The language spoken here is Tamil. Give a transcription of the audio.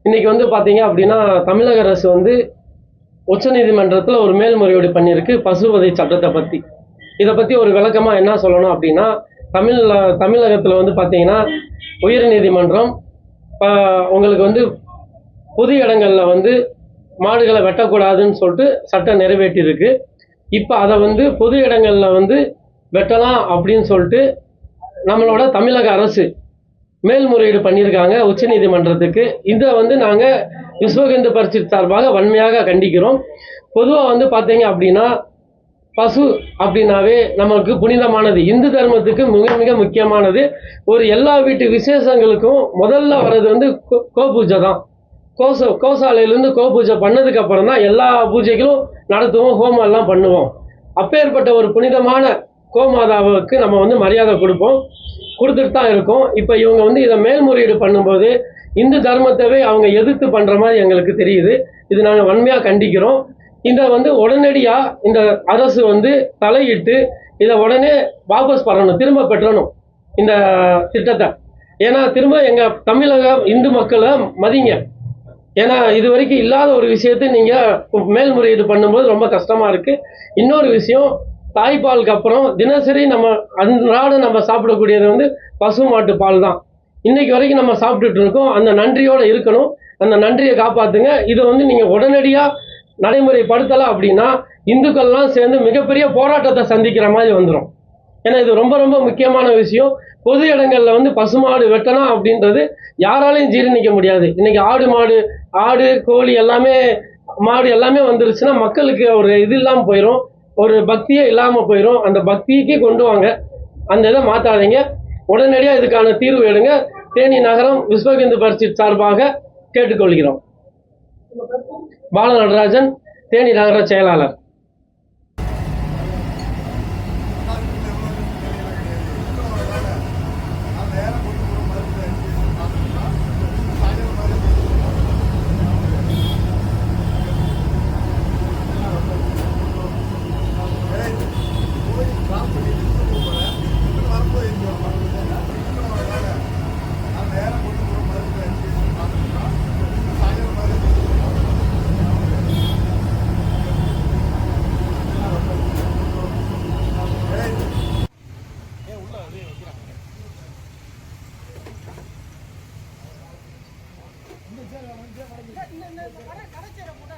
இன்னைக்கு வந்து பார்த்தீங்க அப்படின்னா தமிழக அரசு வந்து உச்சநீதிமன்றத்தில் ஒரு மேல்முறையீடு பண்ணியிருக்கு பசுவதை சட்டத்தை பற்றி. இதை பற்றி ஒரு விளக்கமாக என்ன சொல்லணும் அப்படின்னா, தமிழகத்தில் வந்து பார்த்தீங்கன்னா உயர்நீதிமன்றம் உங்களுக்கு வந்து பொது இடங்களில் வந்து மாடுகளை வெட்டக்கூடாதுன்னு சொல்லிட்டு சட்டம் நிறைவேற்றியிருக்கு. இப்போ அதை வந்து பொது இடங்களில் வந்து வெட்டலாம் அப்படின்னு சொல்லிட்டு நம்மளோட தமிழக அரசு மேல்முறையீடு பண்ணியிருக்காங்க உச்சநீதிமன்றத்துக்கு. இதை வந்து நாங்கள் விஸ்வ இந்து பரிஷத் சார்பாக வன்மையாக கண்டிக்கிறோம். பொதுவாக வந்து பார்த்தீங்க அப்படின்னா பசு அப்படின்னாவே நமக்கு புனிதமானது, இந்து தர்மத்துக்கு மிக மிக முக்கியமானது. ஒரு எல்லா வீட்டு விசேஷங்களுக்கும் முதல்ல வர்றது வந்து கோ பூஜை தான். கோசாலையிலேருந்து கோ பூஜை பண்ணதுக்கு அப்புறம் தான் எல்லா பூஜைகளும் நடத்துவோம், ஹோமம் எல்லாம் பண்ணுவோம். அப்பேற்பட்ட ஒரு புனிதமான கோமாதாவுக்கு நம்ம வந்து மரியாதை கொடுத்துட்டு தான் இருக்கோம். இப்போ இவங்க வந்து இதை மேல்முறையீடு பண்ணும்போது இந்து தர்மத்தவே அவங்க எதிர்த்து பண்ணுற மாதிரி எங்களுக்கு தெரியுது. இது நாங்கள் வன்மையாக கண்டிக்கிறோம். இதை வந்து உடனடியாக இந்த அரசு வந்து தலையிட்டு இதை உடனே வாபஸ் பண்ணணும், திரும்ப பெற்றணும் இந்த திட்டத்தை. ஏன்னா திரும்ப எங்கள் தமிழக இந்து மக்களை மதிங்க. ஏன்னா இது வரைக்கும் இல்லாத ஒரு விஷயத்தை நீங்கள் மேல்முறையீடு பண்ணும்போது ரொம்ப கஷ்டமாக இருக்குது. இன்னொரு விஷயம், தாய்ப்பாலுக்கு அப்புறம் தினசரி நம்ம அன்றாட நம்ம சாப்பிடக்கூடியது வந்து பசு மாட்டு பால் தான். இன்னைக்கு வரைக்கும் நம்ம சாப்பிட்டுட்டு இருக்கோம். அந்த நன்றியோடு இருக்கணும், அந்த நன்றியை காப்பாற்றுங்க. இதை வந்து நீங்கள் உடனடியாக நடைமுறைப்படுத்தலாம் அப்படின்னா இந்துக்கள்லாம் சேர்ந்து மிகப்பெரிய போராட்டத்தை சந்திக்கிற மாதிரி வந்துடும். ஏன்னா இது ரொம்ப ரொம்ப முக்கியமான விஷயம். பொது இடங்களில் வந்து பசுமாடு வெட்டணும் அப்படின்றது யாராலையும் ஜீரணிக்க முடியாது. இன்னைக்கு ஆடு கோழி எல்லாமே மாடு எல்லாமே வந்துருச்சுன்னா மக்களுக்கு ஒரு இது இல்லாமல் போயிடும், ஒரு பக்தியே இல்லாமல் போயிடும். அந்த பக்திக்கு கொண்டு வாங்க, அந்த இதை மாற்றாதீங்க. உடனடியாக இதுக்கான தீர்வு எடுங்க. தேனி நகரம் விஸ்வ இந்து பரிஷத் சார்பாக கேட்டுக்கொள்கிறோம். பால நடராஜன், தேனி நகர செயலாளர். இந்த